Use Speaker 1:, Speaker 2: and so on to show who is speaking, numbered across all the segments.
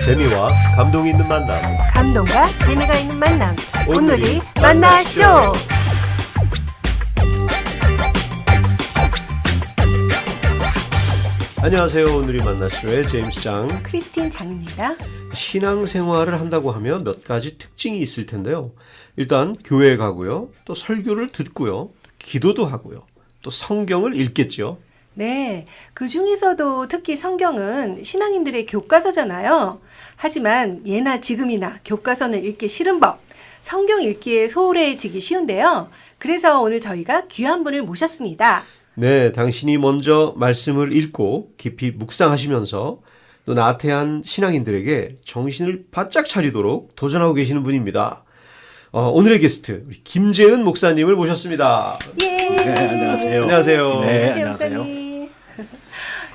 Speaker 1: 재미와 감동이 있는 만남.
Speaker 2: 감동과 재미가 있는 만남.
Speaker 1: 오늘이
Speaker 2: 오늘이 만나쇼.
Speaker 1: 안녕하세요. 오늘이 만나쇼의 제임스 장.
Speaker 2: 크리스틴 장입니다.
Speaker 1: 신앙생활을 한다고 하면 몇 가지 특징이 있을 텐데요. 일단 교회에 가고요. 또 설교를 듣고요. 기도도 하고요. 또 성경을 읽겠죠.
Speaker 2: 네, 그 중에서도 특히 성경은 신앙인들의 교과서잖아요. 하지만 예나 지금이나 교과서는 읽기 싫은 법, 성경 읽기에 소홀해지기 쉬운데요. 그래서 오늘 저희가 귀한 분을 모셨습니다.
Speaker 1: 네, 당신이 먼저 말씀을 읽고 깊이 묵상하시면서 또 나태한 신앙인들에게 정신을 바짝 차리도록 도전하고 계시는 분입니다. 오늘의 게스트 우리 김재은 목사님을 모셨습니다.
Speaker 2: 예.
Speaker 3: 네, 안녕하세요.
Speaker 1: 안녕하세요.
Speaker 3: 네,
Speaker 2: 안녕하세요,
Speaker 3: 안녕하세요.
Speaker 2: 목사님.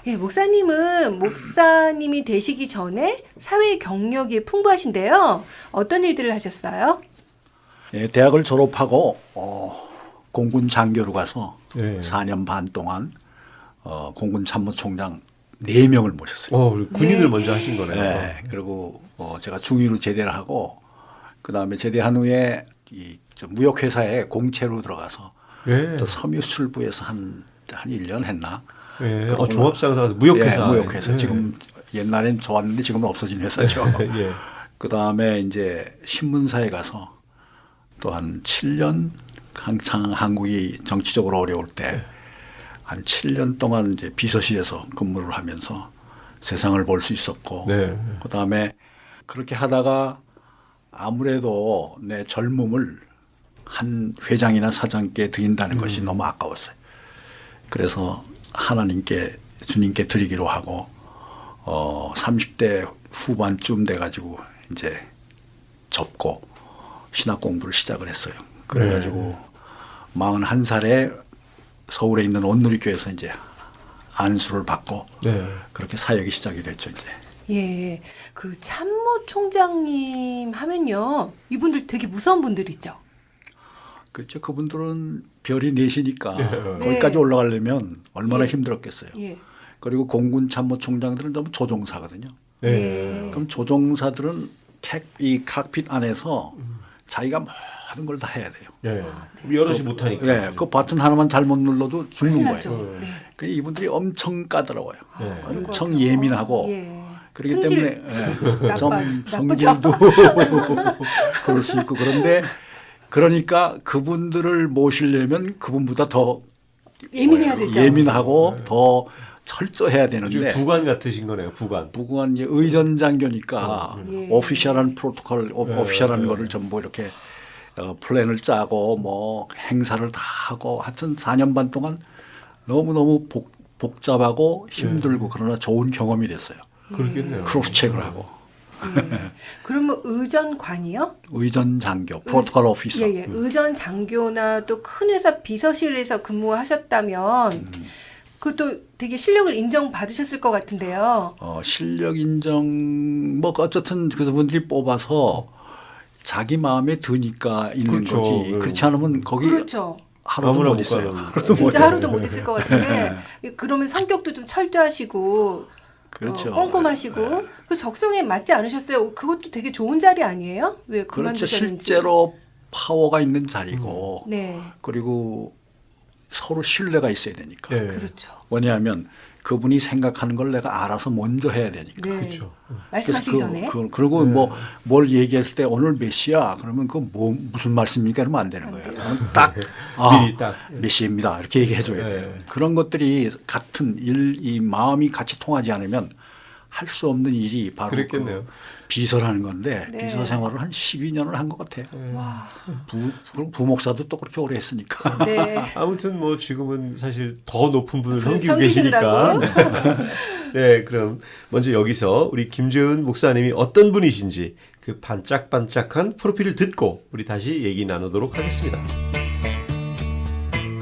Speaker 2: 예, 목사님은 목사님이 되시기 전에 사회 경력이 풍부하신데요. 어떤 일들을 하셨어요?
Speaker 3: 예, 대학을 졸업하고 공군 장교로 가서
Speaker 1: 네.
Speaker 3: 4년 반 동안 공군 참모총장 4명을 모셨어요.
Speaker 1: 우리 군인을
Speaker 2: 네.
Speaker 1: 먼저 하신 거네요.
Speaker 3: 네, 그리고 제가 중위로 제대를 하고 그다음에 제대한 후에 저 무역회사에 공채로 들어가서
Speaker 1: 네.
Speaker 3: 또 섬유출부에서 한 1년 했나?
Speaker 1: 네.
Speaker 3: 그러고
Speaker 1: 종합상사가 무역회사.
Speaker 3: 예, 무역회사.
Speaker 1: 네.
Speaker 3: 지금 옛날엔 좋았는데 지금은 없어진 회사죠.
Speaker 1: 예.
Speaker 3: 그다음에 이제 신문사에 가서 또 한 7년 한창 한국이 정치적으로 어려울 때 한 7년 동안 이제 비서실에서 근무를 하면서 세상을 볼 수 있었고
Speaker 1: 네.
Speaker 3: 그다음에 그렇게 하다가 아무래도 내 젊음을 한 회장이나 사장께 드린다는 것이 너무 아까웠어요. 그래서 하나님께 주님께 드리기로 하고 30대 후반쯤 돼가지고 이제 접고 신학 공부를 시작을 했어요. 그래가지고 41살에 서울에 있는 온누리교회에서 이제 안수를 받고
Speaker 1: 네.
Speaker 3: 그렇게 사역이 시작이 됐죠 이제.
Speaker 2: 예, 그 참모총장님 하면요, 이분들 되게 무서운 분들이죠.
Speaker 3: 그렇죠. 그분들은 별이 넷이니까
Speaker 1: 네.
Speaker 3: 거기까지
Speaker 2: 네.
Speaker 3: 올라가려면 얼마나
Speaker 2: 예.
Speaker 3: 힘들었겠어요.
Speaker 2: 예.
Speaker 3: 그리고 공군 참모총장들은 전부 조종사거든요.
Speaker 1: 네.
Speaker 2: 예.
Speaker 3: 그럼 조종사들은 이 칵핏 안에서 자기가 모든 걸 다 해야 돼요.
Speaker 1: 네. 여럿이 못하니까.
Speaker 3: 네, 그 버튼 하나만 잘못 눌러도 죽는
Speaker 2: 큰일
Speaker 3: 거예요.
Speaker 2: 나죠. 네.
Speaker 3: 그 이분들이 엄청 까다로워요.
Speaker 1: 네.
Speaker 3: 엄청 예민하고
Speaker 2: 예.
Speaker 3: 그렇기
Speaker 2: 승질
Speaker 3: 때문에 좀
Speaker 2: 나쁘죠.
Speaker 3: 성질도 그럴 수 있고 그런데 그러니까 그분들을 모시려면 그분보다 더
Speaker 2: 예민해야 되죠.
Speaker 3: 예민하고 더 철저해야
Speaker 1: 지금
Speaker 3: 되는데
Speaker 1: 부관 같으신 거네요. 부관.
Speaker 3: 부관 의전장교니까
Speaker 2: 예.
Speaker 3: 오피셜한 프로토콜, 오피셜한 거를 전부 이렇게 플랜을 짜고 뭐 행사를 다 하고 하여튼 4년 반 동안 너무너무 복잡하고 힘들고 그러나 좋은 경험이 됐어요.
Speaker 1: 그렇겠네요.
Speaker 3: 크로스 체크를 하고
Speaker 2: 그러면 의전관이요?
Speaker 3: 의전장교, 프로토콜 오피서.
Speaker 2: 예, 예. 의전 장교나 또 큰 회사 비서실에서 근무하셨다면 그것도 되게 실력을 인정받으셨을 것 같은데요.
Speaker 3: 실력 인정 뭐 어쨌든 그분들이 뽑아서 자기 마음에 드니까 있는
Speaker 1: 그렇죠.
Speaker 3: 거지. 그렇지 않으면 거기
Speaker 2: 그렇죠.
Speaker 3: 하루도
Speaker 1: 아무나
Speaker 3: 못
Speaker 1: 못
Speaker 3: 있어요.
Speaker 1: 가요.
Speaker 3: 하루도 못
Speaker 2: 진짜
Speaker 3: 있어요.
Speaker 2: 하루도 못 있을 것 같은데 그러면 성격도 좀 철저하시고
Speaker 3: 그렇죠.
Speaker 2: 꼼꼼하시고 그 적성에 맞지 않으셨어요? 그것도 되게 좋은 자리 아니에요? 왜
Speaker 3: 그렇죠.
Speaker 2: 그만두셨는지.
Speaker 3: 실제로 파워가 있는 자리고
Speaker 2: 네.
Speaker 3: 그리고 서로 신뢰가 있어야 되니까.
Speaker 1: 네.
Speaker 2: 그렇죠.
Speaker 3: 왜냐하면 그분이 생각하는 걸 내가 알아서 먼저 해야 되니까.
Speaker 2: 네.
Speaker 1: 그렇죠.
Speaker 2: 말씀하시기 전에.
Speaker 3: 그리고 뭐 뭘 얘기했을 때 오늘 몇 시야? 그러면 그 뭐 무슨 말씀입니까? 이러면 안 되는 거예요. 그러면 딱
Speaker 1: 미리 딱.
Speaker 3: 몇 시입니다. 이렇게 얘기해 줘야 돼요.
Speaker 1: 네.
Speaker 3: 그런 것들이 같은 이 마음이 같이 통하지 않으면 할 수 없는 일이 바로
Speaker 1: 그랬겠네요.
Speaker 3: 그 비서라는 건데
Speaker 2: 네.
Speaker 3: 비서 생활을 한 12년을 한 것 같아요.
Speaker 2: 와.
Speaker 3: 부목사도 또 그렇게 오래 했으니까.
Speaker 2: 네.
Speaker 1: 아무튼 뭐 지금은 사실 더 높은 분을
Speaker 2: 그
Speaker 1: 섬기고 계시니까.
Speaker 2: 섬기시느라고.
Speaker 1: 네, 그럼 먼저 여기서 우리 김재은 목사님이 어떤 분이신지 그 반짝반짝한 프로필을 듣고 우리 다시 얘기 나누도록 하겠습니다.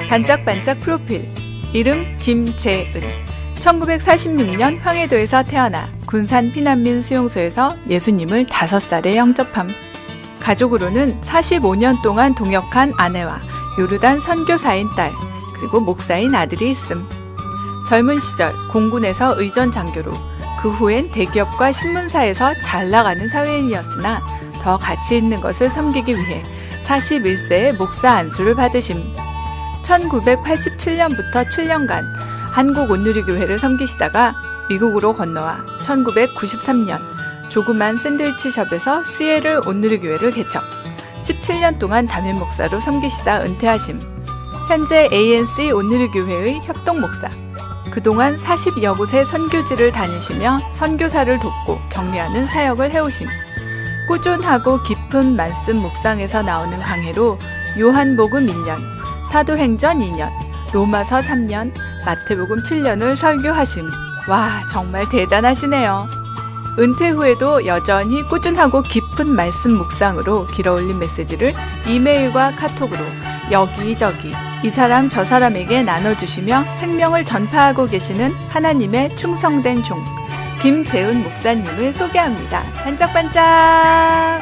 Speaker 4: 반짝반짝 프로필. 이름 김재은. 1946년 황해도에서 태어나 군산 피난민 수용소에서 예수님을 5살에 영접함. 가족으로는 45년 동안 동역한 아내와 요르단 선교사인 딸, 그리고 목사인 아들이 있음. 젊은 시절 공군에서 의전 장교로, 그 후엔 대기업과 신문사에서 잘 나가는 사회인이었으나 더 가치 있는 것을 섬기기 위해 41세에 목사 안수를 받으심. 1987년부터 7년간 한국온누리교회를 섬기시다가 미국으로 건너와 1993년 조그만 샌드위치숍에서 시애틀 온누리교회를 개척. 17년 동안 담임 목사로 섬기시다 은퇴하심. 현재 ANC 온누리교회의 협동 목사. 그동안 40여 곳의 선교지를 다니시며 선교사를 돕고 격려하는 사역을 해오심. 꾸준하고 깊은 말씀 묵상에서 나오는 강해로 요한복음 1년, 사도행전 2년, 로마서 3년, 마태복음 7년을 설교하심. 와, 정말 대단하시네요. 은퇴 후에도 여전히 꾸준하고 깊은 말씀 묵상으로 길어올린 메시지를 이메일과 카톡으로 여기저기 이 사람 저 사람에게 나눠주시며 생명을 전파하고 계시는 하나님의 충성된 종 김재은 목사님을 소개합니다. 반짝반짝.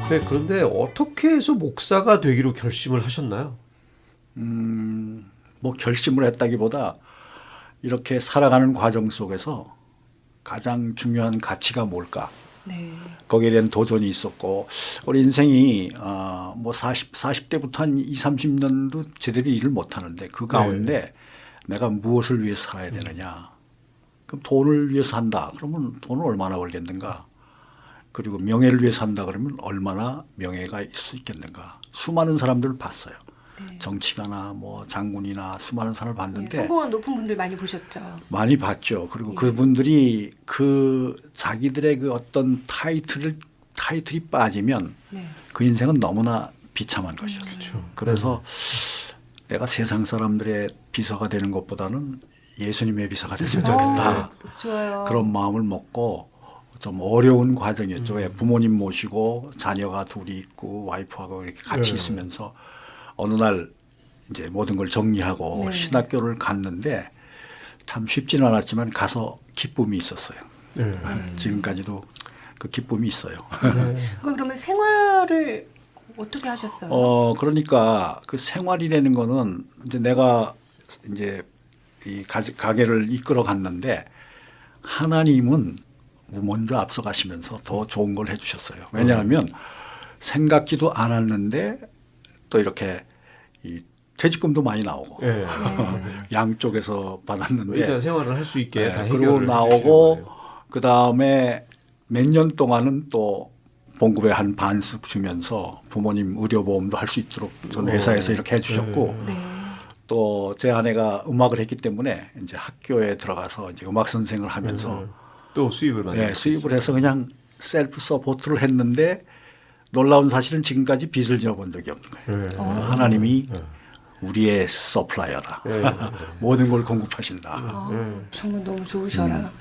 Speaker 1: 네, 그런데 어떻게 해서 목사가 되기로 결심을 하셨나요?
Speaker 3: 뭐 결심을 했다기보다 이렇게 살아가는 과정 속에서 가장 중요한 가치가 뭘까?
Speaker 2: 네.
Speaker 3: 거기에 대한 도전이 있었고 우리 인생이 뭐 40대부터 한 20, 30년도 제대로 일을 못 하는데 그 가운데 내가 무엇을 위해서 살아야 되느냐. 그럼 돈을 위해서 한다. 그러면 돈을 얼마나 벌겠는가. 그리고 명예를 위해서 한다 그러면 얼마나 명예가 있을 수 있겠는가. 수많은 사람들을 봤어요. 정치가나 뭐 장군이나 수많은 사람을 봤는데
Speaker 2: 성공한 높은 분들 많이 보셨죠.
Speaker 3: 많이 봤죠. 그리고 그분들이 그 자기들의 그 어떤 타이틀이 빠지면 그 인생은 너무나 비참한 것이었어요. 그래서 내가 세상 사람들의 비서가 되는 것보다는 예수님의 비서가 됐으면 좋겠다.
Speaker 2: 좋아요.
Speaker 3: 그런 마음을 먹고 좀 어려운 과정이었죠. 왜 부모님 모시고 자녀가 둘이 있고 와이프하고 이렇게 같이 있으면서 어느 날 이제 모든 걸 정리하고 신학교를 갔는데 참 쉽지는 않았지만 가서 기쁨이 있었어요. 지금까지도 그 기쁨이 있어요.
Speaker 2: 그러면 생활을 어떻게 하셨어요?
Speaker 3: 그러니까 그 생활이라는 거는 이제 내가 이제 이 가게를 이끌어 갔는데 하나님은 먼저 앞서가시면서 더 좋은 걸 해주셨어요. 왜냐하면 생각지도 않았는데 또 이렇게 이 퇴직금도 많이 나오고 양쪽에서 받았는데
Speaker 1: 일단 생활을 할 수 있게 다
Speaker 3: 그리고
Speaker 1: 해결을
Speaker 3: 나오고 그 다음에 몇 년 동안은 또 봉급의 한 반씩 주면서 부모님 의료보험도 할 수 있도록 전 회사에서 이렇게 해주셨고 또 제 아내가 음악을 했기 때문에 이제 학교에 들어가서 이제 음악 선생을 하면서
Speaker 1: 또 수입을 많이
Speaker 3: 수입을 해서 그냥 셀프 서포트를 했는데 놀라운 사실은 지금까지 빚을 져본 적이 없는 거예요. 하나님이 우리의 서플라이어다. 모든 걸 공급하신다.
Speaker 2: 정말 너무 좋으셔라.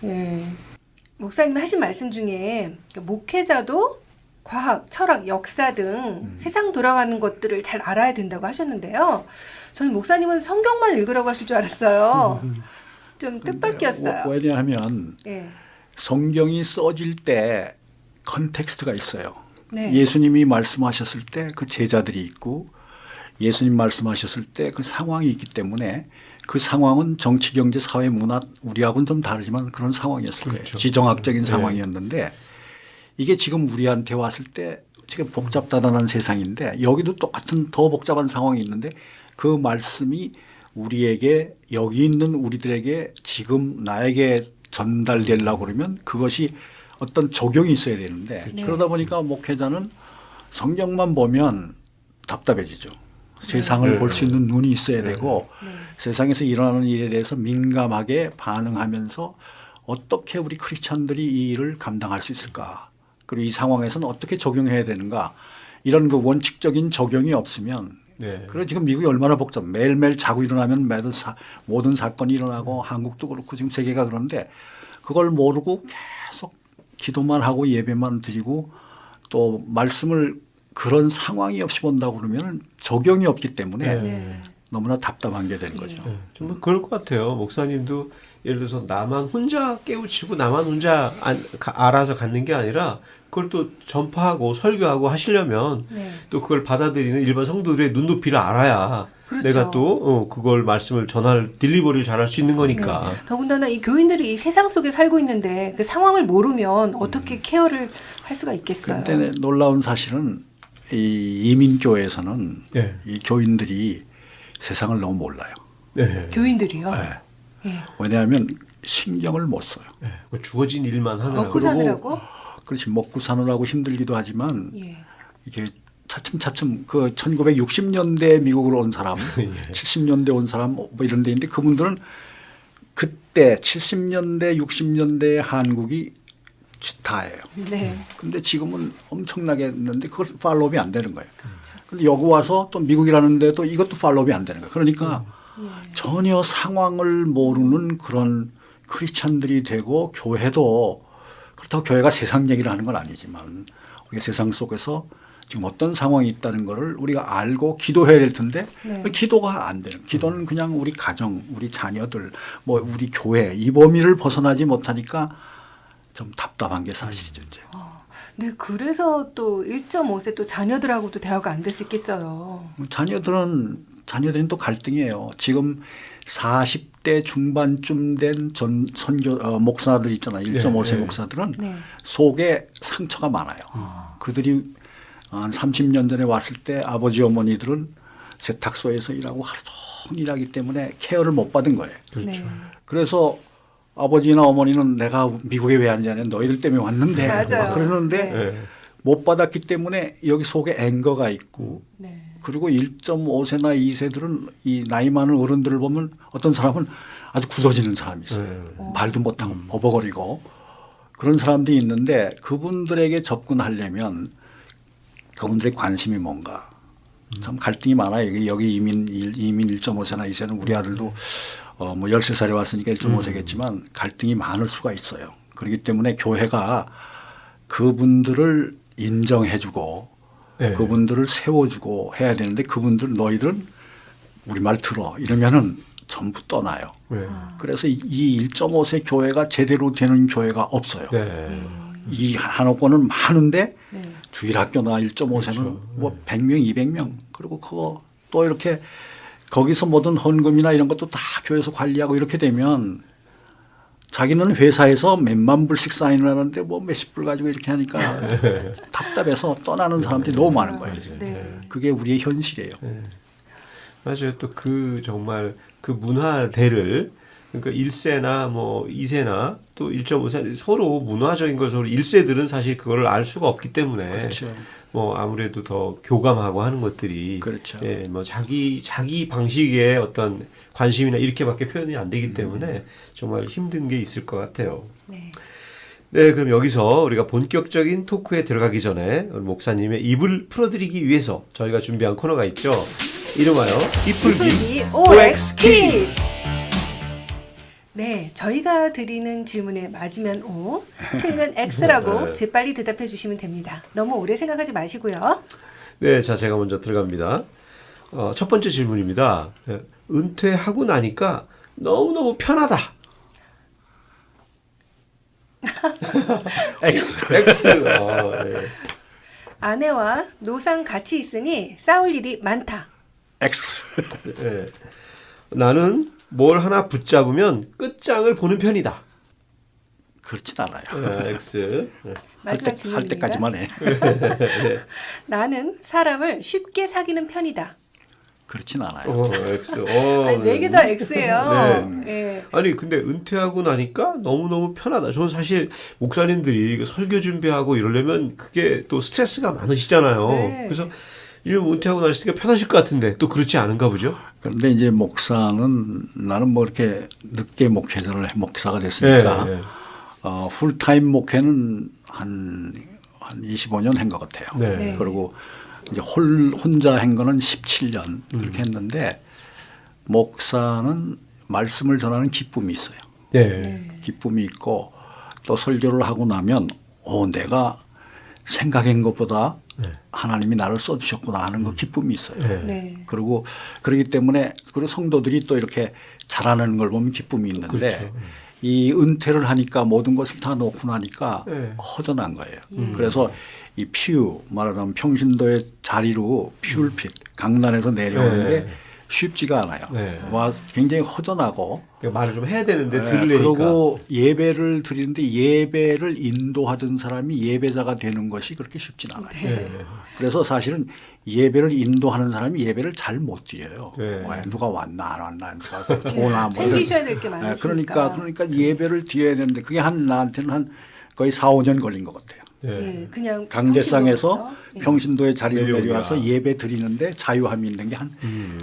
Speaker 2: 목사님 하신 말씀 중에 목회자도 과학, 철학, 역사 등 세상 돌아가는 것들을 잘 알아야 된다고 하셨는데요. 저는 목사님은 성경만 읽으라고 하실 줄 알았어요. 좀 뜻밖이었어요.
Speaker 3: 왜냐하면 성경이 써질 때 컨텍스트가 있어요. 예수님이 말씀하셨을 때 그 제자들이 있고 예수님 말씀하셨을 때 그 상황이 있기 때문에 그 상황은 정치, 경제, 사회, 문화 우리하고는 좀 다르지만 그런 상황이었을 거예요. 지정학적인 상황이었는데 이게 지금 우리한테 왔을 때 지금 복잡다단한 세상인데 여기도 똑같은 더 복잡한 상황이 있는데 그 말씀이 우리에게 여기 있는 우리들에게 지금 나에게 전달되려고 그러면 그것이 어떤 적용이 있어야 되는데 그러다 보니까 목회자는 성경만 보면 답답해지죠. 세상을 볼 수 있는 눈이 있어야 되고 세상에서 일어나는 일에 대해서 민감하게 반응하면서 어떻게 우리 크리스찬들이 이 일을 감당할 수 있을까. 그리고 이 상황에서는 어떻게 적용해야 되는가. 이런 그 원칙적인 적용이 없으면 그리고 지금 미국이 얼마나 복잡. 매일매일 자고 일어나면 모든 사건이 일어나고 한국도 그렇고 지금 세계가 그런데 그걸 모르고 계속 기도만 하고 예배만 드리고 또 말씀을 그런 상황이 없이 본다고 그러면 적용이 없기 때문에 너무나 답답한 게 된 거죠.
Speaker 1: 정말 그럴 것 같아요. 목사님도 예를 들어서 나만 혼자 깨우치고 나만 혼자 알아서 갖는 게 아니라 그걸 또 전파하고 설교하고 하시려면
Speaker 2: 네.
Speaker 1: 또 그걸 받아들이는 일반 성도들의 눈높이를 알아야
Speaker 2: 그렇죠.
Speaker 1: 내가 또 그걸 말씀을 전할 딜리버리를 잘할 수 있는 거니까.
Speaker 2: 네. 더군다나 이 교인들이 이 세상 속에 살고 있는데 그 상황을 모르면 어떻게 케어를 할 수가 있겠어요.
Speaker 3: 그런데 놀라운 사실은 이 이민교회에서는
Speaker 1: 네.
Speaker 3: 이 교인들이 세상을 너무 몰라요.
Speaker 1: 네.
Speaker 2: 교인들이요.
Speaker 3: 네.
Speaker 2: 예.
Speaker 3: 왜냐하면 신경을 못 써요.
Speaker 1: 네. 주어진 일만 하느라고.
Speaker 2: 먹고 사느라고.
Speaker 3: 그렇지 먹고 사느라고 힘들기도 하지만
Speaker 2: 예.
Speaker 3: 이게 차츰차츰 그 1960년대 미국으로 온 사람, 70년대 온 사람 뭐 이런 데 있는데 그분들은 그때 70년대, 60년대 한국이 다예요.
Speaker 2: 네.
Speaker 3: 근데 지금은 엄청나게 했는데 그걸 팔로우업이 안 되는 거예요. 근데 여기 와서 또 미국이라는데 또 이것도 팔로우업이 안 되는 거예요. 그러니까 전혀 상황을 모르는 그런 크리스찬들이 되고 교회도 그렇다고 교회가 세상 얘기를 하는 건 아니지만 우리가 세상 속에서 지금 어떤 상황이 있다는 거를 우리가 알고 기도해야 될 텐데
Speaker 2: 네.
Speaker 3: 기도가 안 되는. 기도는 그냥 우리 가정, 우리 자녀들, 뭐 우리 교회 이 범위를 벗어나지 못하니까 좀 답답한 게 사실이죠. 이제.
Speaker 2: 네, 그래서 또 1.5세 또 자녀들하고도 대화가 안 될 수 있겠어요.
Speaker 3: 자녀들은 또 갈등이에요. 지금 40대 중반쯤 된 목사들 있잖아요. 1.5세
Speaker 1: 네.
Speaker 3: 목사들은
Speaker 2: 네.
Speaker 3: 속에 상처가 많아요. 그들이 한 30년 전에 왔을 때 아버지 어머니들은 세탁소에서 일하고 하루 종일 일하기 때문에 케어를 못 받은 거예요.
Speaker 1: 그렇죠.
Speaker 2: 네.
Speaker 3: 그래서 아버지나 어머니는 내가 미국에 왜 왔냐면 너희들 때문에 왔는데
Speaker 2: 맞아요.
Speaker 3: 막 그러는데
Speaker 1: 네.
Speaker 3: 못 받았기 때문에 여기 속에 앵거가 있고
Speaker 2: 네.
Speaker 3: 그리고 1.5세나 2세들은 이 나이 많은 어른들을 보면 어떤 사람은 아주 굳어지는 사람이 있어요. 말도 못하고 버벅거리고 그런 사람들이 있는데 그분들에게 접근하려면 그분들의 관심이 뭔가 참 갈등이 많아요. 여기 이민 1.5세나 2세는 우리 아들도 뭐 13살에 왔으니까 1.5세겠지만 갈등이 많을 수가 있어요. 그렇기 때문에 교회가 그분들을 인정해주고
Speaker 1: 네.
Speaker 3: 그분들을 세워주고 해야 되는데 그분들 너희들은 우리 말 들어 이러면은 전부 떠나요.
Speaker 1: 네.
Speaker 3: 그래서 이 1.5세 교회가 제대로 되는 교회가 없어요.
Speaker 1: 네.
Speaker 3: 이 한옥권은 많은데
Speaker 2: 네.
Speaker 3: 주일학교나 1.5세는
Speaker 1: 그렇죠.
Speaker 3: 뭐 100명, 200명 그리고 그거 또 이렇게 거기서 모든 헌금이나 이런 것도 다 교회에서 관리하고 이렇게 되면 자기는 회사에서 몇만 불씩 사인을 하는데 뭐 몇십 불 가지고 이렇게 하니까 답답해서 떠나는 사람들이 너무 많은 거예요.
Speaker 2: 네.
Speaker 3: 그게 우리의 현실이에요.
Speaker 1: 맞아요. 또 그 정말 그 문화대를 그러니까 1세나 뭐 2세나 또 1.5세 서로 문화적인 걸 서로 1세들은 사실 그거를 알 수가 없기 때문에
Speaker 3: 그렇죠.
Speaker 1: 뭐 아무래도 더 교감하고 하는 것들이
Speaker 3: 그렇죠.
Speaker 1: 예, 뭐 자기 방식의 어떤 관심이나 이렇게밖에 표현이 안 되기 때문에 정말 힘든 게 있을 것 같아요.
Speaker 2: 네.
Speaker 1: 네, 그럼 여기서 우리가 본격적인 토크에 들어가기 전에 우리 목사님의 입을 풀어드리기 위해서 저희가 준비한 코너가 있죠. 이름하여 이풀기
Speaker 2: OX 퀴즈. 네, 저희가 드리는 질문에 맞으면 O, 틀리면 X라고
Speaker 1: 네.
Speaker 2: 재빨리 대답해 주시면 됩니다. 너무 오래 생각하지 마시고요.
Speaker 1: 네, 자 제가 먼저 들어갑니다. 첫 번째 질문입니다. 네, 은퇴하고 나니까 너무너무 편하다.
Speaker 3: X.
Speaker 1: X. 네.
Speaker 2: 아내와 노상 같이 있으니 싸울 일이 많다.
Speaker 3: X.
Speaker 1: 네. 나는 뭘 하나 붙잡으면 끝장을 보는 편이다.
Speaker 3: 그렇진 않아요.
Speaker 1: 네, X. 네.
Speaker 2: 마지막
Speaker 3: 할
Speaker 2: 질문입니다.
Speaker 3: 때까지만 해.
Speaker 2: 나는 사람을 쉽게 사귀는 편이다.
Speaker 3: 그렇진 않아요.
Speaker 1: X.
Speaker 2: 아니, 4개 다 X예요.
Speaker 1: 네.
Speaker 2: 네.
Speaker 1: 아니 근데 은퇴하고 나니까 너무너무 편하다. 저는 사실 목사님들이 그 설교 준비하고 이러려면 그게 또 스트레스가 많으시잖아요.
Speaker 2: 네.
Speaker 1: 그래서 요즘 은퇴하고 나시니까 편하실 것 같은데 또 그렇지 않은가 보죠?
Speaker 3: 그런데 이제 목사는 나는 뭐 이렇게 늦게 목사가 됐으니까
Speaker 1: 네, 네.
Speaker 3: 풀타임 목회는 한 25년 한 것 같아요.
Speaker 1: 네.
Speaker 2: 네.
Speaker 3: 그리고 이제 혼자 한 거는 17년 그렇게 했는데 목사는 말씀을 전하는 기쁨이 있어요.
Speaker 1: 네.
Speaker 3: 기쁨이 있고 또 설교를 하고 나면 내가 생각한 것보다 하나님이 나를 써주셨구나 하는 그 기쁨이 있어요.
Speaker 1: 네.
Speaker 2: 네.
Speaker 3: 그리고 그렇기 때문에 그리고 성도들이 또 이렇게 잘하는 걸 보면 기쁨이 있는데
Speaker 1: 그렇죠.
Speaker 3: 이 은퇴를 하니까 모든 것을 다 놓고 나니까
Speaker 1: 네.
Speaker 3: 허전한 거예요. 그래서 이 피유 말하자면 평신도의 자리로 퓨울핏 강단에서 내려오는데
Speaker 1: 네.
Speaker 3: 쉽지가 않아요.
Speaker 1: 네.
Speaker 3: 와 굉장히 허전하고
Speaker 1: 그러니까 말을 좀 해야 되는데
Speaker 3: 네,
Speaker 1: 들으려니까.
Speaker 3: 그리고 예배를 드리는데 예배를 인도하던 사람이 예배자가 되는 것이 그렇게 쉽진 않아요.
Speaker 1: 네.
Speaker 3: 그래서 사실은 예배를 인도하는 사람이 예배를 잘 못 드려요.
Speaker 1: 네.
Speaker 3: 누가 왔나 안 왔나 누가 오나 뭐
Speaker 2: 챙기셔야 될 게
Speaker 3: 이런.
Speaker 2: 많으시니까.
Speaker 3: 그러니까 예배를 드려야 되는데 그게 나한테는 한 거의 4, 5년 걸린 것 같아요.
Speaker 2: 예, 그냥
Speaker 3: 강대상에서
Speaker 2: 평신도로서. 예.
Speaker 3: 평신도의 자리로
Speaker 1: 내려오기가.
Speaker 3: 내려와서 예배 드리는데 자유함이 있는 게 한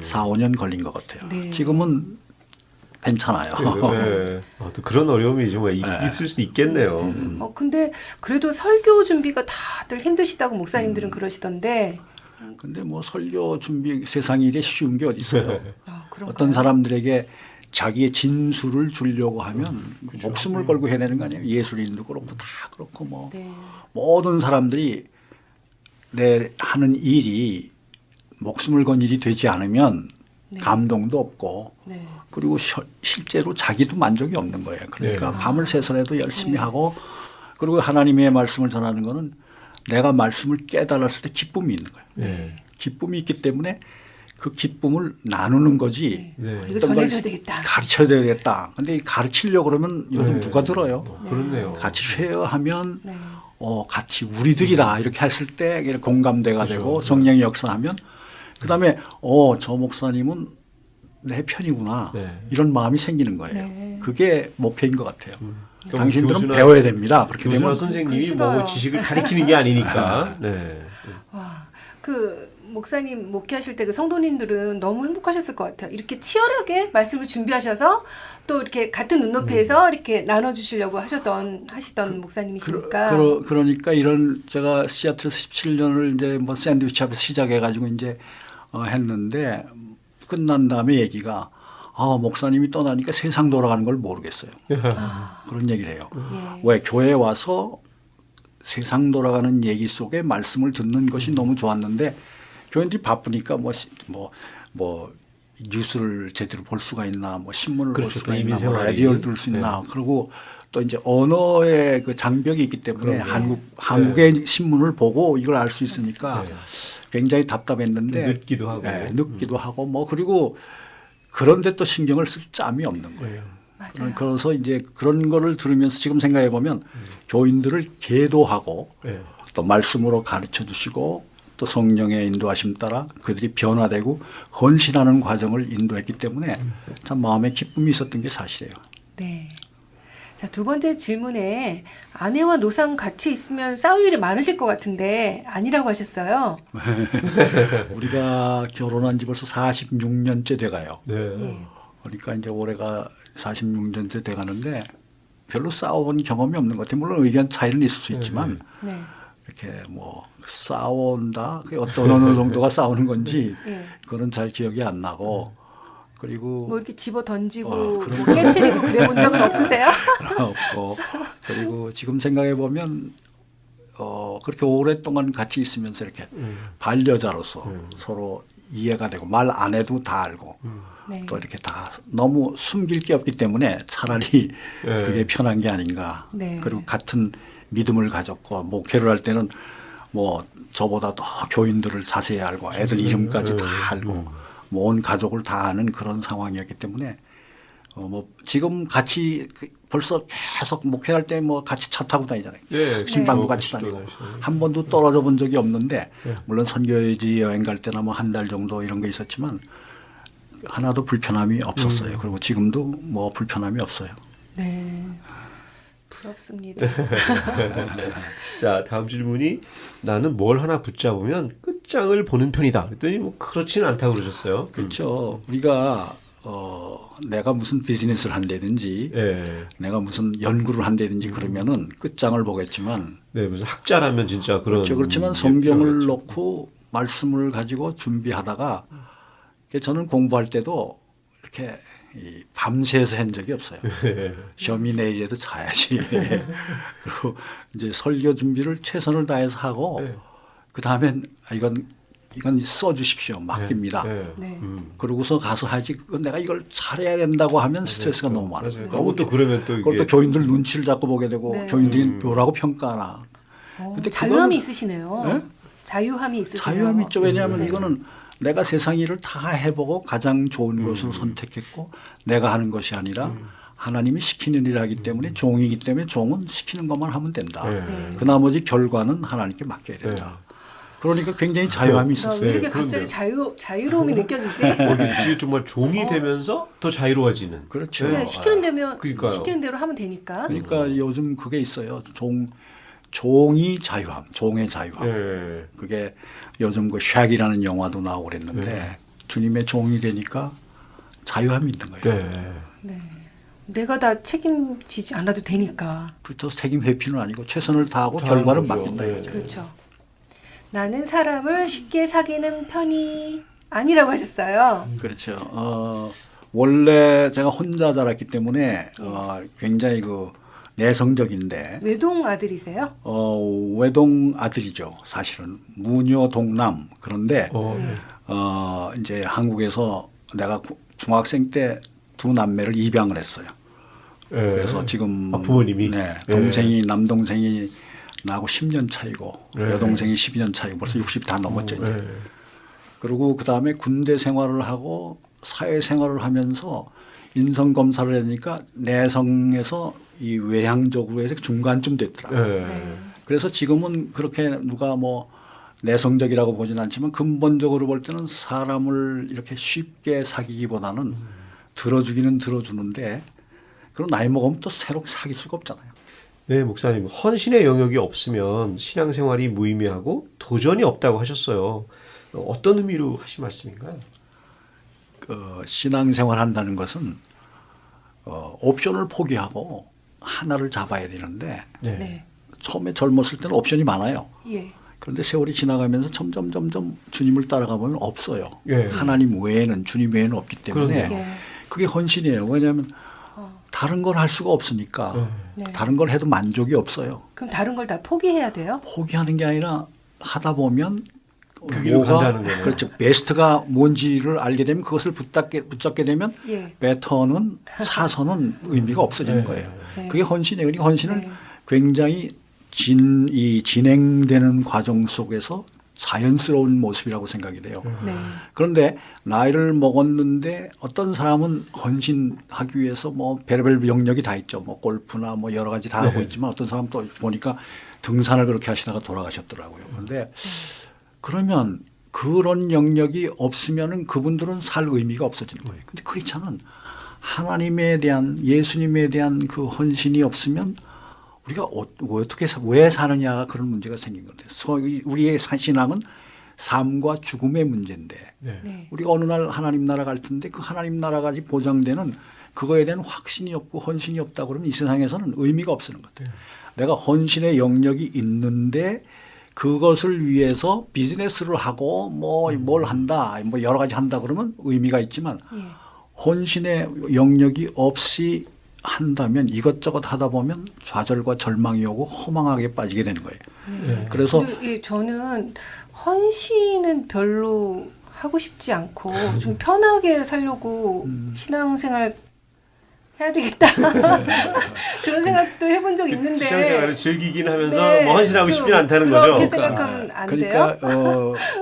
Speaker 3: 4, 5년 걸린 것 같아요.
Speaker 2: 네.
Speaker 3: 지금은 괜찮아요.
Speaker 1: 네. 또 그런 어려움이 정말 있을 수 있겠네요.
Speaker 2: 근데 그래도 설교 준비가 다들 힘드시다고 목사님들은 그러시던데.
Speaker 3: 근데 뭐 설교 준비 세상 일에 쉬운 게 어디 있어요.
Speaker 2: 그런가요?
Speaker 3: 어떤 사람들에게 자기의 진술을 주려고 하면 목숨을 걸고 해야 되는 거 아니에요. 예술인도 그렇고 다 그렇고 뭐
Speaker 2: 네.
Speaker 3: 모든 사람들이 내 하는 일이 목숨을 건 일이 되지 않으면
Speaker 2: 네.
Speaker 3: 감동도 없고
Speaker 2: 네.
Speaker 3: 그리고 실제로 자기도 만족이 없는 거예요. 그러니까
Speaker 1: 네.
Speaker 3: 밤을 새서라도 열심히 하고 그리고 하나님의 말씀을 전하는 거는 내가 말씀을 깨달았을 때 기쁨이 있는 거예요.
Speaker 1: 네.
Speaker 3: 기쁨이 있기 때문에 그 기쁨을 나누는 거지.
Speaker 1: 네.
Speaker 2: 이거
Speaker 3: 어떤 걸
Speaker 2: 전해줘야 되겠다.
Speaker 3: 가르쳐야 되겠다. 근데 이 가르치려고 그러면 요즘
Speaker 1: 네.
Speaker 3: 누가 들어요?
Speaker 1: 그렇네요.
Speaker 3: 같이 쉐어하면
Speaker 2: 네.
Speaker 3: 같이 우리들이다 이렇게 했을 때 이렇게 공감대가
Speaker 1: 그렇죠.
Speaker 3: 되고 성령이 역사하면 그다음에 저 목사님은 내 편이구나
Speaker 1: 네.
Speaker 3: 이런 마음이 생기는 거예요.
Speaker 2: 네.
Speaker 3: 그게 목표인 것 같아요.
Speaker 1: 그러니까
Speaker 3: 당신들은
Speaker 1: 교수나-
Speaker 3: 배워야 됩니다. 그렇게
Speaker 1: 교수나
Speaker 3: 되면
Speaker 1: 선생님이
Speaker 2: 싫어요.
Speaker 1: 뭐 지식을 가리키는 게 아니니까. 네.
Speaker 2: 와, 그 목사님 목회하실 때 그 성도님들은 너무 행복하셨을 것 같아요. 이렇게 치열하게 말씀을 준비하셔서 또 이렇게 같은 눈높이에서 이렇게 나눠주시려고 하시던 목사님이시니까.
Speaker 3: 그러니까 이런 제가 시애틀 17년을 이제 뭐 샌드위치 앞에서 시작해가지고 이제 했는데 끝난 다음에 얘기가 목사님이 떠나니까 세상 돌아가는 걸 모르겠어요. 그런 얘기를 해요.
Speaker 2: 예.
Speaker 3: 왜 교회에 와서 세상 돌아가는 얘기 속에 말씀을 듣는 것이 너무 좋았는데 교인들이 바쁘니까 뭐 뉴스를 제대로 볼 수가 있나, 뭐 신문을 볼
Speaker 1: 그렇죠.
Speaker 3: 수가
Speaker 1: 또
Speaker 3: 있나, 뭐
Speaker 1: 이민생활이.
Speaker 3: 라디오를 들을 수 있나, 그리고 또 이제 언어의 그 장벽이 있기 때문에
Speaker 1: 그럼요.
Speaker 3: 한국의 신문을 보고 이걸 알 수 있으니까 굉장히 답답했는데
Speaker 1: 늦기도 하고.
Speaker 3: 늦기도 하고 뭐 그리고 그런데 또 신경을 쓸 짬이 없는 거예요.
Speaker 2: 맞아요.
Speaker 3: 그래서 이제 그런 거를 들으면서 지금 생각해 보면 교인들을 계도하고
Speaker 1: 네.
Speaker 3: 또 말씀으로 가르쳐 주시고 또 성령의 인도하심 따라 그들이 변화되고 헌신하는 과정을 인도했기 때문에 참 마음에 기쁨이 있었던 게 사실이에요.
Speaker 2: 네. 자, 두 번째 질문에 아내와 노상 같이 있으면 싸울 일이 많으실 것 같은데 아니라고 하셨어요.
Speaker 3: 우리가 결혼한 지 벌써 46년째 돼가요.
Speaker 1: 네.
Speaker 2: 예.
Speaker 3: 그러니까 이제 올해가 46년째 돼가는데 별로 싸워본 경험이 없는 것 같아요. 물론 의견 차이는 있을 수 있지만
Speaker 2: 네.
Speaker 3: 이렇게 뭐 싸운다 그게 어느 정도가 싸우는 건지
Speaker 2: 예.
Speaker 3: 그거는 잘 기억이 안 나고 그리고
Speaker 2: 뭐 이렇게 집어 던지고 뭐
Speaker 3: 그런
Speaker 2: 깨트리고 그래 본 적은 없으세요?
Speaker 3: 없고 그리고 지금 생각해 보면 그렇게 오랫동안 같이 있으면서 이렇게 반려자로서 서로 이해가 되고 말 안 해도 다 알고
Speaker 2: 네.
Speaker 3: 또 이렇게 다 너무 숨길 게 없기 때문에 차라리
Speaker 1: 네.
Speaker 3: 그게 편한 게 아닌가.
Speaker 2: 네.
Speaker 3: 그리고 같은 믿음을 가졌고 목회를 할 때는 뭐 저보다 더 교인들을 자세히 알고 애들 이름까지 다 알고 뭐 온 가족을 다 아는 그런 상황이었기 때문에 뭐 지금 같이 벌써 계속 목회할 때 뭐 같이 차 타고 다니잖아요.
Speaker 1: 네,
Speaker 3: 신방도
Speaker 1: 같이
Speaker 3: 같이 다니고
Speaker 1: 다니시죠.
Speaker 3: 한 번도 떨어져 본 적이 없는데 물론 선교지 여행 갈 때나 뭐 한 달 정도 이런 거 있었지만 하나도 불편함이 없었어요. 그리고 지금도 뭐 불편함이 없어요.
Speaker 2: 네. 부럽습니다.
Speaker 1: 자, 다음 질문이 나는 뭘 하나 붙잡으면 끝장을 보는 편이다. 그랬더니 뭐 그렇지는 않다고 그러셨어요.
Speaker 3: 그렇죠. 우리가 내가 무슨 비즈니스를 한다든지
Speaker 1: 네.
Speaker 3: 내가 무슨 연구를 한다든지 그러면은 끝장을 보겠지만
Speaker 1: 네, 무슨 학자라면 진짜 그런.
Speaker 3: 그렇죠. 그렇지만
Speaker 1: 게
Speaker 3: 성경을
Speaker 1: 필요하겠죠.
Speaker 3: 놓고 말씀을 가지고 준비하다가 저는 공부할 때도 이렇게 밤새서 한 적이 없어요. 시험이 내일에도 자야지. 그리고 이제 설교 준비를 최선을 다해서 하고
Speaker 1: 네.
Speaker 3: 그 다음엔 이건 써주십시오. 맡깁니다.
Speaker 1: 네.
Speaker 2: 네.
Speaker 3: 그러고서 가서 하지. 내가 이걸 잘해야 된다고 하면 스트레스가 너무 많아요.
Speaker 1: 맞아요. 그리고 또 그러면 또
Speaker 3: 그걸
Speaker 1: 이게
Speaker 3: 또 교인들 눈치를 자꾸 보게 되고
Speaker 2: 네.
Speaker 3: 교인들이 뭐라고 평가하나. 근데
Speaker 2: 자유함이
Speaker 3: 그건-
Speaker 2: 있으시네요.
Speaker 3: 네?
Speaker 2: 자유함이 있으세요.
Speaker 3: 자유함이 있죠. 왜냐하면
Speaker 2: 네.
Speaker 3: 이거는 내가 세상 일을 다 해보고 가장 좋은 것을 선택했고 내가 하는 것이 아니라 하나님이 시키는 일하기 때문에 종이기 때문에 종은 시키는 것만 하면 된다.
Speaker 1: 네.
Speaker 3: 그 나머지 결과는 하나님께 맡겨야 된다. 그러니까 굉장히 자유함이
Speaker 2: 나
Speaker 3: 있었어요.
Speaker 2: 왜 이렇게
Speaker 1: 네,
Speaker 2: 갑자기 자유로움이 느껴지지?
Speaker 1: 이게 정말 종이 되면서 더 자유로워지는.
Speaker 3: 그렇죠.
Speaker 2: 네, 시키는 대로
Speaker 1: 그러니까요.
Speaker 2: 시키는 대로 하면 되니까.
Speaker 3: 그러니까 요즘 그게 있어요. 종이 자유함, 종의 자유함.
Speaker 1: 네.
Speaker 3: 그게 요즘 그 샥이라는 영화도 나오고 그랬는데
Speaker 1: 네.
Speaker 3: 주님의 종이 되니까 자유함이 있는 거예요.
Speaker 1: 네.
Speaker 2: 네. 내가 다 책임지지 않아도 되니까.
Speaker 3: 그렇죠. 책임 회피는 아니고 최선을 다하고
Speaker 1: 다하는
Speaker 3: 결과는
Speaker 1: 거죠.
Speaker 3: 맡긴다.
Speaker 1: 네.
Speaker 3: 이거죠.
Speaker 2: 그렇죠. 나는 사람을 쉽게 사귀는 편이 아니라고 하셨어요.
Speaker 3: 그렇죠. 원래 제가 혼자 자랐기 때문에 굉장히 그 내성적인데
Speaker 2: 외동 아들이세요?
Speaker 3: 외동 아들이죠. 사실은 무녀 동남. 그런데
Speaker 1: 네.
Speaker 3: 이제 한국에서 내가 중학생 때 두 남매를 입양을 했어요.
Speaker 1: 네.
Speaker 3: 그래서 지금
Speaker 1: 부모님이
Speaker 3: 네, 동생이 남동생이 나하고 10년 차이고
Speaker 1: 네.
Speaker 3: 여동생이 12년 차이고 벌써 60 다 넘었죠. 이제.
Speaker 1: 네.
Speaker 3: 그리고 그 다음에 군대 생활을 하고 사회 생활을 하면서 인성 검사를 하니까 내성에서 이 외향적으로 해서 중간쯤 됐더라고요.
Speaker 1: 네.
Speaker 3: 그래서 지금은 그렇게 누가 뭐 내성적이라고 보진 않지만 근본적으로 볼 때는 사람을 이렇게 쉽게 사귀기보다는 들어주기는 들어주는데 그럼 나이 먹으면 또 새로 사귈 수가 없잖아요.
Speaker 1: 네, 목사님. 헌신의 영역이 없으면 신앙생활이 무의미하고 도전이 없다고 하셨어요. 어떤 의미로 하신 말씀인가요?
Speaker 3: 신앙생활 한다는 것은 옵션을 포기하고 하나를 잡아야 되는데
Speaker 1: 네.
Speaker 2: 네.
Speaker 3: 처음에 젊었을 때는 옵션이 많아요.
Speaker 2: 예.
Speaker 3: 그런데 세월이 지나가면서 점점 주님을 따라가 보면 없어요.
Speaker 1: 예.
Speaker 3: 하나님 외에는 주님 외에는 없기 때문에
Speaker 1: 그러네요.
Speaker 2: 예.
Speaker 3: 그게 헌신이에요. 왜냐하면 다른 걸 할 수가 없으니까
Speaker 2: 네.
Speaker 3: 다른 걸 해도 만족이 없어요.
Speaker 2: 그럼 다른 걸 다 포기해야 돼요?
Speaker 3: 포기하는 게 아니라 하다 보면
Speaker 1: 그 길로 간다는 거네요.
Speaker 3: 그렇죠. 베스트가 뭔지를 알게 되면 그것을 붙잡게 되면
Speaker 2: 예.
Speaker 3: 베터는 사선은 의미가 없어지는 거예요.
Speaker 2: 네.
Speaker 3: 그게 헌신이에요. 그러니까 헌신은
Speaker 2: 네.
Speaker 3: 굉장히 진행되는 과정 속에서 자연스러운 모습이라고 생각이 돼요.
Speaker 2: 네.
Speaker 3: 그런데 나이를 먹었는데 어떤 사람은 헌신하기 위해서 뭐 별의별 영역이 다 있죠. 뭐 골프나 뭐 여러 가지 다 하고 있지만 어떤 사람 또 보니까 등산을 그렇게 하시다가 돌아가셨더라고요. 그런데 그러면 그런 영역이 없으면은 그분들은 살 의미가 없어지는 거예요. 근데 크리스찬은 하나님에 대한 예수님에 대한 그 헌신이 없으면 우리가 어떻게 왜 사느냐가 그런 문제가 생긴 건데 우리의 신앙은 삶과 죽음의 문제인데
Speaker 1: 네.
Speaker 2: 네.
Speaker 3: 우리가 어느 날 하나님 나라 갈 텐데 그 하나님 나라가 보장되는 그거에 대한 확신이 없고 헌신이 없다 그러면 이 세상에서는 의미가 없는 것 같아요. 내가 헌신의 영역이 있는데 그것을 위해서 비즈니스를 하고 뭐 뭘 한다 뭐 여러 가지 한다 그러면 의미가 있지만
Speaker 2: 예.
Speaker 3: 헌신의 영역이 없이 한다면 이것저것 하다 보면 좌절과 절망이 오고 허망하게 빠지게 되는 거예요.
Speaker 1: 네.
Speaker 3: 그래서
Speaker 2: 예, 저는 헌신은 별로 하고 싶지 않고 좀 편하게 살려고 신앙생활 해야 되겠다 그런 생각도 해본 적 있는데
Speaker 1: 신앙생활을 즐기긴 하면서
Speaker 2: 네,
Speaker 1: 뭐 헌신하고
Speaker 2: 좀
Speaker 1: 싶지는 않다는
Speaker 2: 그렇게
Speaker 1: 거죠.
Speaker 2: 생각하면 안 돼요?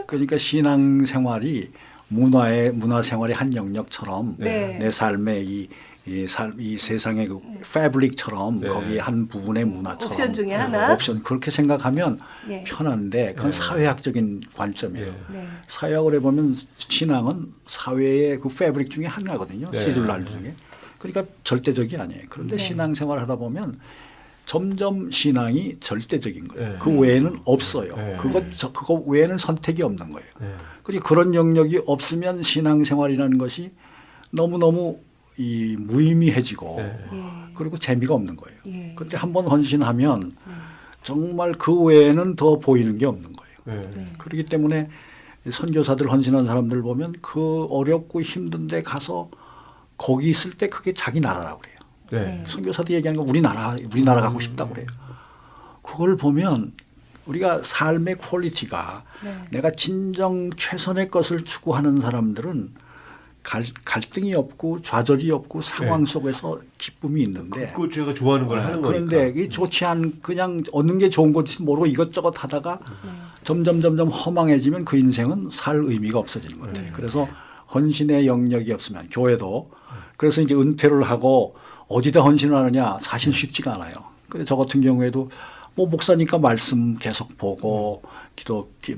Speaker 3: 그러니까 신앙생활이 문화생활의 한 영역처럼
Speaker 2: 네.
Speaker 3: 내 삶의 이 세상의 그 패브릭처럼
Speaker 1: 네.
Speaker 3: 거기 한 부분의 문화처럼
Speaker 2: 옵션 중에 하나?
Speaker 3: 옵션 그렇게 생각하면
Speaker 2: 예.
Speaker 3: 편한데 그건 사회학적인 관점이에요.
Speaker 2: 네.
Speaker 3: 사회학을 해보면 신앙은 사회의 그 패브릭 중에 하나거든요.
Speaker 1: 네.
Speaker 3: 시들랄 중에. 그러니까 절대적이 아니에요. 그런데
Speaker 2: 네.
Speaker 3: 신앙생활을 하다 보면 점점 신앙이 절대적인 거예요.
Speaker 1: 네.
Speaker 3: 그 외에는 없어요.
Speaker 1: 네.
Speaker 3: 그거 외에는 선택이 없는 거예요.
Speaker 1: 네.
Speaker 3: 그리고 그런 영역이 없으면 신앙생활이라는 것이 너무너무 무의미해지고
Speaker 1: 네.
Speaker 2: 예.
Speaker 3: 그리고 재미가 없는 거예요.
Speaker 2: 예.
Speaker 3: 그런데 한번 헌신하면 정말 그 외에는 더 보이는 게 없는 거예요.
Speaker 1: 네.
Speaker 2: 네.
Speaker 3: 그렇기 때문에 선교사들 헌신한 사람들 보면 그 어렵고 힘든데 가서 거기 있을 때 그게 자기 나라라고 그래요.
Speaker 1: 네.
Speaker 2: 네.
Speaker 3: 선교사들 얘기하는 거 우리나라 가고 싶다고 그래요. 그걸 보면 우리가 삶의 퀄리티가
Speaker 2: 네.
Speaker 3: 내가 진정 최선의 것을 추구하는 사람들은 갈등이 없고 좌절이 없고 상황 속에서 기쁨이 있는데
Speaker 1: 그 제가 좋아하는 걸 하는 거니까.
Speaker 3: 그런데 이게 좋지 않 그냥 얻는 게 좋은 것인지 모르고 이것저것 하다가 점점 험황해지면 그 인생은 살 의미가 없어지는 것 같아요. 그래서 헌신의 영역이 없으면 교회도 그래서 이제 은퇴를 하고 어디다 헌신을 하느냐 사실 쉽지가 않아요. 근데 저 같은 경우에도 뭐 목사니까 말씀 계속 보고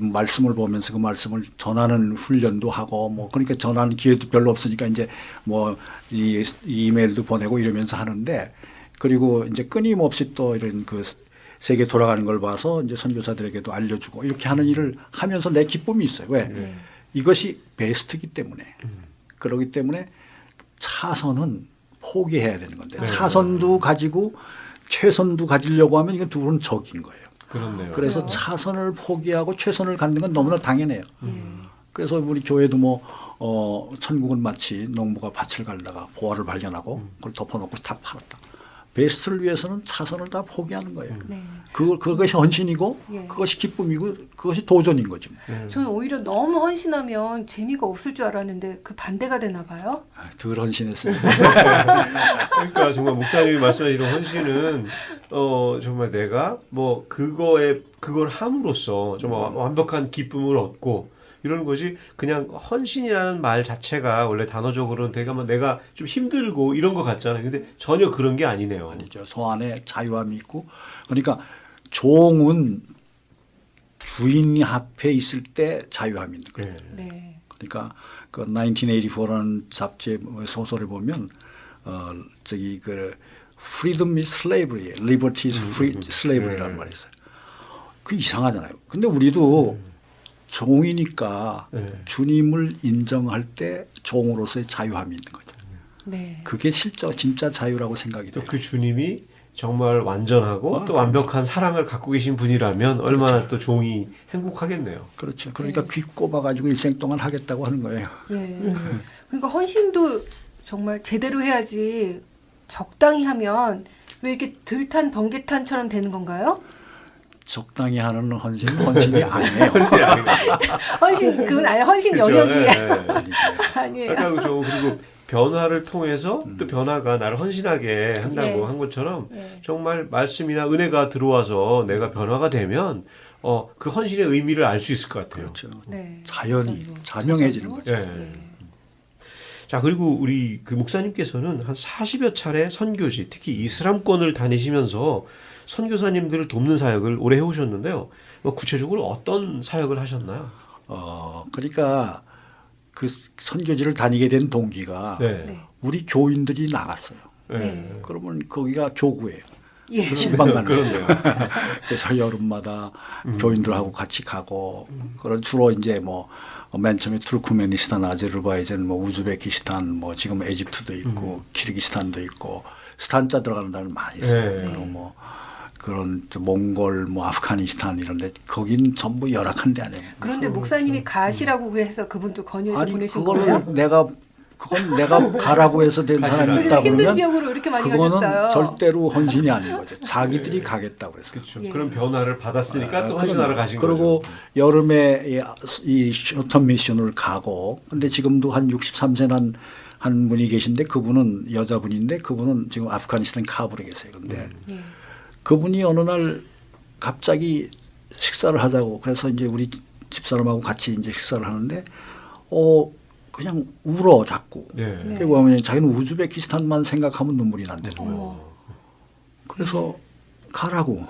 Speaker 3: 말씀을 보면서 그 말씀을 전하는 훈련도 하고 뭐 그러니까 전하는 기회도 별로 없으니까 이제 뭐 이 이메일도 보내고 이러면서 하는데 그리고 이제 끊임없이 또 이런 그 세계 돌아가는 걸 봐서 이제 선교사들에게도 알려주고 이렇게 하는 일을 하면서 내 기쁨이 있어요. 왜? 이것이 베스트이기 때문에 그러기 때문에 차선은 포기해야 되는 건데 차선도 가지고 최선도 가지려고 하면 이건 둘은 적인 거예요.
Speaker 1: 그렇네요.
Speaker 3: 그래서 차선을 포기하고 최선을 갖는 건 너무나 당연해요. 그래서 우리 교회도 뭐 천국은 마치 농부가 밭을 갈다가 보화를 발견하고 그걸 덮어놓고 다 팔았다. 베스트를 위해서는 차선을 다 포기하는 거예요.
Speaker 2: 네.
Speaker 3: 그것이 헌신이고
Speaker 2: 예.
Speaker 3: 그것이 기쁨이고 그것이 도전인 거죠.
Speaker 2: 저는 오히려 너무 헌신하면 재미가 없을 줄 알았는데 그 반대가 되나 봐요.
Speaker 3: 덜 헌신했어요.
Speaker 1: 그러니까 정말 목사님이 말씀하시는 헌신은 정말 내가 뭐 그걸 함으로써 정말 완벽한 기쁨을 얻고 이러는 것이 그냥 헌신이라는 말 자체가 원래 단어적으로는 내가 좀 힘들고 이런 것 같잖아요. 근데 전혀 그런 게 아니네요.
Speaker 3: 아니죠. 소 안에 자유함이 있고 그러니까 종은 주인 앞에 있을 때 자유함이 있는 거예요.
Speaker 2: 네.
Speaker 3: 그러니까 그 1984라는 잡지의 소설에 보면 저기 그 freedom is slavery, liberty is free slavery라는 말이 있어요. 그 이상하잖아요. 근데 우리도 종이니까 주님을 인정할 때 종으로서의 자유함이 있는 거죠.
Speaker 2: 네.
Speaker 3: 그게 진짜 자유라고 생각이 돼요.
Speaker 1: 또 그 주님이 정말 완전하고 또 완벽한 사랑을 갖고 계신 분이라면 얼마나 또 종이 행복하겠네요.
Speaker 3: 그렇죠. 그러니까 귀 꼽아가지고 일생 동안 하겠다고 하는 거예요.
Speaker 2: 예. 그러니까 헌신도 정말 제대로 해야지 적당히 하면 왜 이렇게 들탄 번개탄처럼 되는 건가요?
Speaker 3: 적당히 하는 헌신이 아니에요.
Speaker 1: 헌신이 아니고.
Speaker 2: 헌신 그건 아예 헌신
Speaker 1: 그렇죠.
Speaker 2: 영역이
Speaker 1: 예, 예.
Speaker 2: 아니에요.
Speaker 1: 약간 그리고 변화를 통해서 또 변화가 나를 헌신하게 한다고
Speaker 2: 예.
Speaker 1: 한 것처럼
Speaker 2: 예.
Speaker 1: 정말 말씀이나 은혜가 들어와서 내가 변화가 되면 그 헌신의 의미를 알 수 있을 것 같아요.
Speaker 3: 그렇죠.
Speaker 2: 네.
Speaker 3: 자연히
Speaker 2: 저절로.
Speaker 3: 자명해지는 거죠.
Speaker 1: 예. 자, 그리고 우리 그 목사님께서는 한 40여 차례 선교지, 특히 이슬람권을 다니시면서 선교사님들을 돕는 사역을 오래 해오셨는데요. 구체적으로 어떤 사역을 하셨나요?
Speaker 3: 그러니까 그 선교지를 다니게 된 동기가
Speaker 2: 네.
Speaker 3: 우리 교인들이 나갔어요.
Speaker 2: 네.
Speaker 3: 그러면 거기가 교구예요.
Speaker 2: 예.
Speaker 3: 신방 가는
Speaker 1: 그렇네요.
Speaker 3: 그래서 여름마다 교인들하고 같이 가고 그런 주로 이제 뭐 맨 처음에 투르크메니스탄, 아제르바이잔, 뭐 우즈베키스탄, 뭐 지금 에집트도 있고 키르기스탄도 있고 스탄자 들어가는 데는 많이 있어요.
Speaker 1: 네.
Speaker 3: 그리고 뭐 그런 또 몽골, 뭐 아프가니스탄 이런데 거긴 전부 열악한 데 아니에요.
Speaker 2: 그런데 목사님이 가시라고 해서 그분도 권유해서
Speaker 3: 아니
Speaker 2: 보내신
Speaker 3: 그거는
Speaker 2: 거예요?
Speaker 3: 그건 내가 가라고 해서 된 사람이 있다
Speaker 2: 힘든
Speaker 3: 그러면
Speaker 2: 지역으로 이렇게 많이
Speaker 3: 그거는
Speaker 2: 가셨어요.
Speaker 3: 절대로 헌신이 아닌 거죠. 자기들이 가겠다고 그랬어요.
Speaker 1: 그렇죠.
Speaker 2: 예.
Speaker 1: 그런 변화를 받았으니까 또 헌신하러 가신
Speaker 3: 그리고
Speaker 1: 거죠.
Speaker 3: 여름에 이 쇼텀 미션을 가고 근데 지금도 한 63세 한 분이 계신데 그분은 여자분인데 그분은 지금 아프가니스탄 카불에 계세요. 근데
Speaker 2: 예.
Speaker 3: 그분이 어느 날 갑자기 식사를 하자고 그래서 이제 우리 집사람하고 같이 이제 식사를 하는데 그냥 울어 자꾸.
Speaker 1: 네.
Speaker 2: 네.
Speaker 3: 그리고 하면 자기는 우즈베키스탄만 생각하면 눈물이 난다는 거예요.
Speaker 2: 어머.
Speaker 3: 그래서 가라고.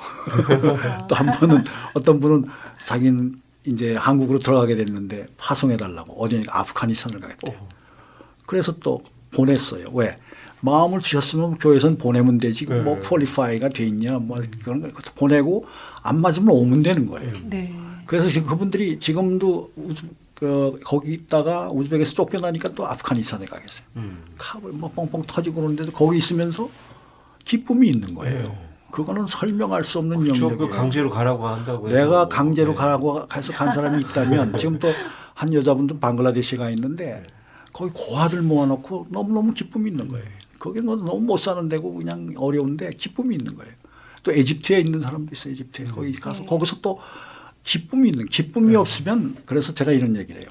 Speaker 3: 또 한 번은 어떤 분은 자기는 이제 한국으로 들어가게 됐는데 파송해 달라고 어디 아프가니스탄을 가겠대요. 그래서 또 보냈어요. 왜? 마음을 주셨으면 교회에선 보내면 되지. 뭐 퀄리파이가 돼 있냐 뭐 그런 거 보내고 안 맞으면 오면 되는 거예요.
Speaker 2: 네.
Speaker 3: 그래서 지금 그분들이 지금도 거기 있다가 우즈벡에서 쫓겨나니까 또 아프가니스탄에 가겠어요. 카불 뭐 뻥뻥 터지고 그러는데도 거기 있으면서 기쁨이 있는 거예요. 그거는 설명할 수 없는
Speaker 1: 그렇죠.
Speaker 3: 영역이에요.
Speaker 1: 그 강제로 가라고 한다고 해서.
Speaker 3: 내가 강제로
Speaker 1: 네.
Speaker 3: 가라고 해서 간 사람이 있다면 지금 또 한 여자분도 방글라데시가 있는데 거기 고아들 모아놓고 너무너무 기쁨이 있는 거예요. 거기 너무 못 사는 데고 그냥 어려운데 기쁨이 있는 거예요. 또 에집트에 있는 사람도 있어요. 에집트에 거기 가서 거기서 또 기쁨이 없으면 그래서 제가 이런 얘기를 해요.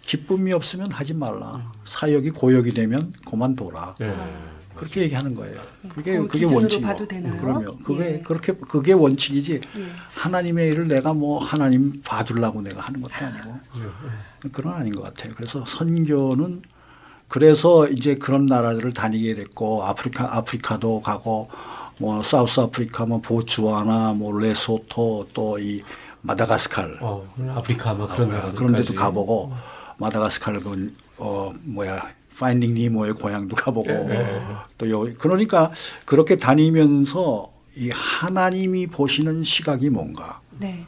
Speaker 3: 기쁨이 없으면 하지 말라. 사역이 고역이 되면 그만둬라. 그렇게 얘기하는 거예요. 그게
Speaker 2: 기준으로
Speaker 3: 원칙이고.
Speaker 2: 봐도 되나요?
Speaker 3: 그러면
Speaker 2: 예.
Speaker 3: 그게 원칙이지.
Speaker 2: 예.
Speaker 3: 하나님의 일을 내가 뭐 하나님 봐주려고 내가 하는 것도 아니고 그런 아닌 것 같아요. 그래서 선교는 그래서 이제 그런 나라들을 다니게 됐고 아프리카도 가고 뭐 사우스 아프리카, 뭐 보츠와나, 뭐 레소토 또 이 마다가스칼
Speaker 1: 아프리카 뭐 그런
Speaker 3: 그런 데도 가보고 마다가스칼 파인딩 니모의 고향도 가보고 또 그러니까 그렇게 다니면서 이 하나님이 보시는 시각이 뭔가
Speaker 2: 네.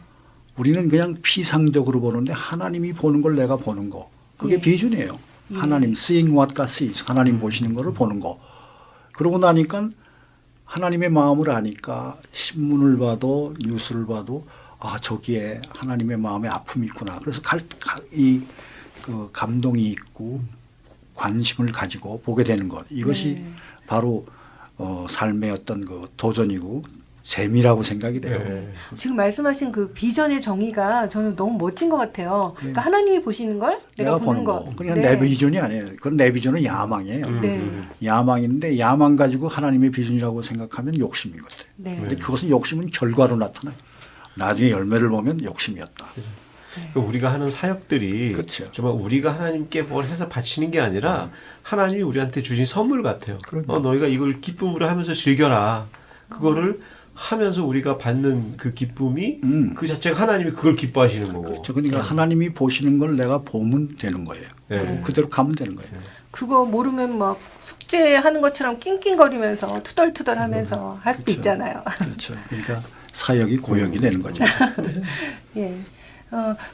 Speaker 3: 우리는 그냥 피상적으로 보는데 하나님이 보는 걸 내가 보는 거 그게
Speaker 2: 예.
Speaker 3: 비준이에요. 하나님 seeing what God sees 하나님 보시는 거를 보는 거 그러고 나니까 하나님의 마음을 아니까 신문을 봐도 뉴스를 봐도 아 저기에 하나님의 마음에 아픔이 있구나. 그래서 그 감동이 있고 관심을 가지고 보게 되는 것 이것이
Speaker 2: 네.
Speaker 3: 바로 삶의 어떤 그 도전이고 재미라고 생각이 돼요.
Speaker 2: 지금 말씀하신 그 비전의 정의가 저는 너무 멋진 것 같아요. 그러니까 하나님이 보시는 걸 내가 보는 거.
Speaker 3: 그냥
Speaker 2: 네.
Speaker 3: 내 비전이 아니에요. 그건 내 비전은 야망이에요.
Speaker 2: 네.
Speaker 3: 야망인데 야망 가지고 하나님의 비전이라고 생각하면 욕심인 것 같아요.
Speaker 2: 네.
Speaker 3: 근데 그것은 욕심은 결과로 나타나요. 나중에 열매를 보면 욕심이었다.
Speaker 1: 그러니까 우리가 하는 사역들이
Speaker 3: 그렇죠.
Speaker 1: 정말 우리가 하나님께 뭘 해서 바치는 게 아니라 하나님이 우리한테 주신 선물 같아요.
Speaker 3: 그럼요.
Speaker 1: 너희가 이걸 기쁨으로 하면서 즐겨라. 그거를 하면서 우리가 받는 그 기쁨이 그 자체가 하나님이 그걸 기뻐하시는 거고.
Speaker 3: 그렇죠. 그러니까 하나님이 보시는 걸 내가 보면 되는 거예요.
Speaker 1: 네.
Speaker 3: 그대로 가면 되는 거예요.
Speaker 2: 그거 모르면 막 숙제하는 것처럼 낑낑거리면서 투덜투덜하면서 할 수도 있잖아요.
Speaker 3: 그렇죠. 그러니까 사역이 고역이 되는 거죠.
Speaker 2: 예.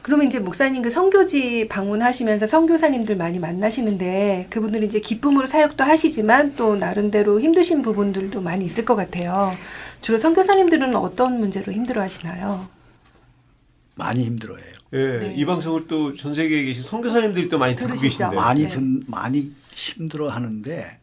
Speaker 2: 그러면 이제 목사님 그 선교지 방문하시면서 선교사님들 많이 만나시는데 그분들이 이제 기쁨으로 사역도 하시지만 또 나름대로 힘드신 부분들도 많이 있을 것 같아요. 주로 선교사님들은 어떤 문제로 힘들어 하시나요?
Speaker 3: 많이 힘들어해요.
Speaker 1: 예,
Speaker 2: 네.
Speaker 1: 이 방송을 또 전 세계에 계신 선교사님들이 또 많이 듣고
Speaker 2: 들으시죠?
Speaker 1: 계신데.
Speaker 3: 많이 힘들어 하는데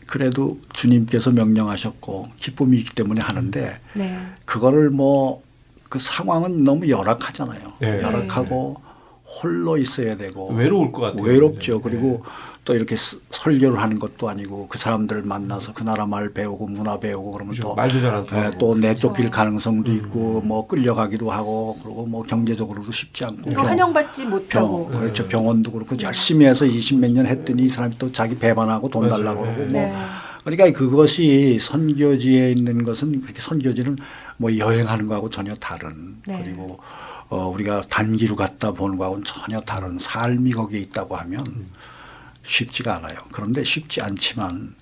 Speaker 3: 그래도 주님께서 명령하셨고 기쁨이 있기 때문에 하는데
Speaker 2: 네.
Speaker 3: 그거를 뭐 그 상황은 너무 열악하잖아요.
Speaker 1: 네.
Speaker 3: 열악하고 홀로 있어야 되고
Speaker 1: 외로울 것 같아요.
Speaker 3: 외롭죠.
Speaker 1: 네.
Speaker 3: 그리고 또 이렇게 설교를 하는 것도 아니고 그 사람들 만나서 그 나라 말 배우고 문화 배우고 그러면
Speaker 1: 그렇죠.
Speaker 3: 또
Speaker 1: 말도 잘안 통하고.
Speaker 3: 또 내쫓길 가능성도 있고 뭐 끌려가기도 하고 그리고 뭐 경제적으로도 쉽지 않고
Speaker 2: 또 환영받지 못하고.
Speaker 3: 그렇죠. 병원도 그렇고 열심히 해서 20몇 년 했더니 이 사람이 또 자기 배반하고 돈
Speaker 1: 맞아요.
Speaker 3: 달라고 그러고 뭐
Speaker 2: 네.
Speaker 3: 그러니까 그것이 선교지에 있는 것은 그렇게 선교지는 뭐 여행하는 거하고 전혀 다른
Speaker 2: 네.
Speaker 3: 그리고 우리가 단기로 갔다 보는 거하고는 전혀 다른 삶이 거기에 있다고 하면 쉽지가 않아요. 그런데 쉽지 않지만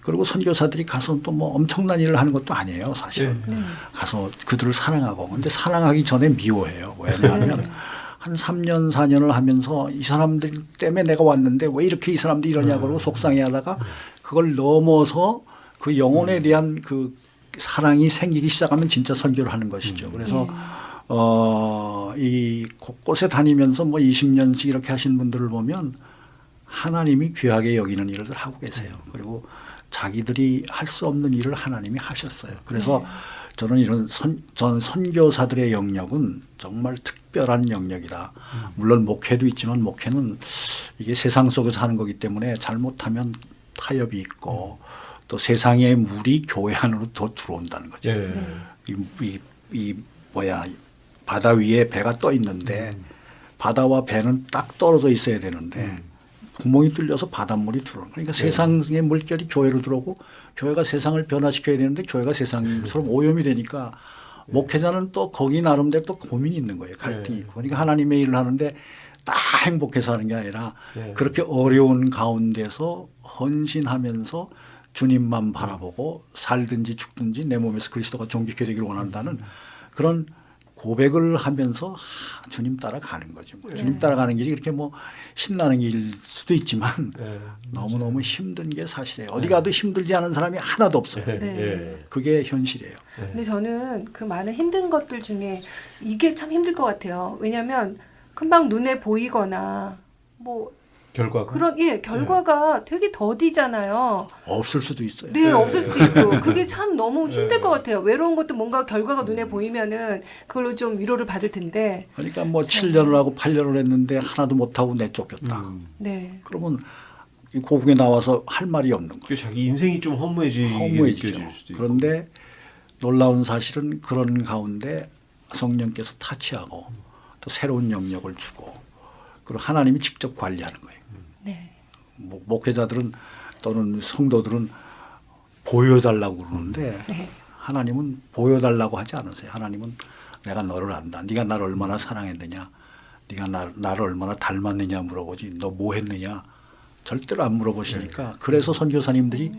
Speaker 3: 그리고 선교사들이 가서 또 뭐 엄청난 일을 하는 것도 아니에요, 사실. 가서 그들을 사랑하고 근데 사랑하기 전에 미워해요. 왜냐하면 한 3년 4년을 하면서 이 사람들 때문에 내가 왔는데 왜 이렇게 이 사람들이 이러냐고 그러고 속상해하다가 그걸 넘어서 그 영혼에 대한 그 사랑이 생기기 시작하면 진짜 선교를 하는 것이죠. 그래서 이 곳곳에 다니면서 뭐 20년씩 이렇게 하신 분들을 보면 하나님이 귀하게 여기는 일을 하고 계세요. 그리고 자기들이 할 수 없는 일을 하나님이 하셨어요. 그래서 저는 이런 선교사들의 영역은 정말 특별한 영역이다. 물론 목회도 있지만 목회는 이게 세상 속에서 하는 거기 때문에 잘못하면 타협이 있고 또 세상의 물이 교회 안으로 더 들어온다는 거죠. 이 바다 위에 배가 떠 있는데 바다와 배는 딱 떨어져 있어야 되는데 구멍이 뚫려서 바닷물이 들어오는 그러니까 세상의 물결이 교회로 들어오고 교회가 세상을 변화시켜야 되는데 교회가 세상처럼 오염이 되니까 목회자는 또 거기 나름대로 또 고민이 있는 거예요. 갈등이 있고. 그러니까 하나님의 일을 하는데 딱 행복해서 하는 게 아니라 그렇게 어려운 가운데서 헌신하면서 주님만 바라보고 살든지 죽든지 내 몸에서 그리스도가 존귀케 되기를 원한다는 그런 고백을 하면서 주님 따라가는 거죠. 주님 따라가는 길이 그렇게 뭐 신나는 길일 수도 있지만 너무너무 힘든 게 사실이에요. 어디 가도 힘들지 않은 사람이 하나도 없어요.
Speaker 2: 네.
Speaker 3: 그게 현실이에요.
Speaker 2: 근데 저는 그 많은 힘든 것들 중에 이게 참 힘들 것 같아요. 왜냐하면 금방 눈에 보이거나 뭐
Speaker 1: 결과가
Speaker 2: 그런 결과가 되게 더디잖아요.
Speaker 3: 없을 수도 있어요.
Speaker 2: 네, 없을 수도 있고 그게 참 너무 힘들 것 같아요. 외로운 것도 뭔가 결과가 눈에 보이면은 그걸로 좀 위로를 받을 텐데.
Speaker 3: 그러니까 뭐 7년을 하고 8년을 했는데 하나도 못하고 내쫓겼다.
Speaker 2: 네.
Speaker 3: 그러면 이 고국에 나와서 할 말이 없는 거예요.
Speaker 1: 그 자기 인생이 좀 허무해지게
Speaker 3: 허무해지죠.
Speaker 1: 느껴질 수도 있고.
Speaker 3: 그런데 놀라운 사실은 그런 가운데 성령께서 타치하고 또 새로운 영역을 주고 그리고 하나님이 직접 관리하는 거예요.
Speaker 2: 네.
Speaker 3: 목회자들은 또는 성도들은 보여달라고 그러는데
Speaker 2: 네.
Speaker 3: 하나님은 보여달라고 하지 않으세요. 하나님은 내가 너를 안다. 네가 나를 얼마나 사랑했느냐. 네가 나를 얼마나 닮았느냐 물어보지. 너 뭐 했느냐. 절대로 안 물어보시니까 그래서 선교사님들이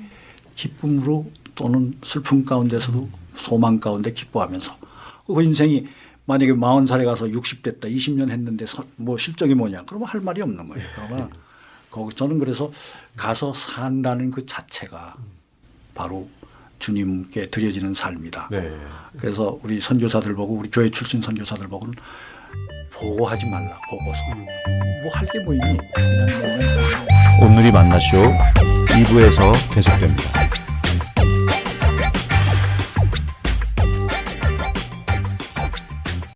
Speaker 3: 기쁨으로 또는 슬픔 가운데서도 소망 가운데 기뻐하면서 그 인생이 만약에 40살에 가서 60됐다 20년 했는데 뭐 실적이 뭐냐 그러면 할 말이 없는 거예요. 그러나 거기 저는 그래서 가서 산다는 그 자체가 바로 주님께 드려지는 삶이다.
Speaker 1: 네.
Speaker 3: 그래서 우리 선교사들 보고 우리 교회 출신 선교사들 보고는 보고하지 말라. 보고서 뭐 할 게 뭐 있니? 그냥 내면 잘
Speaker 5: 오늘이 만나쇼 2부에서 계속됩니다.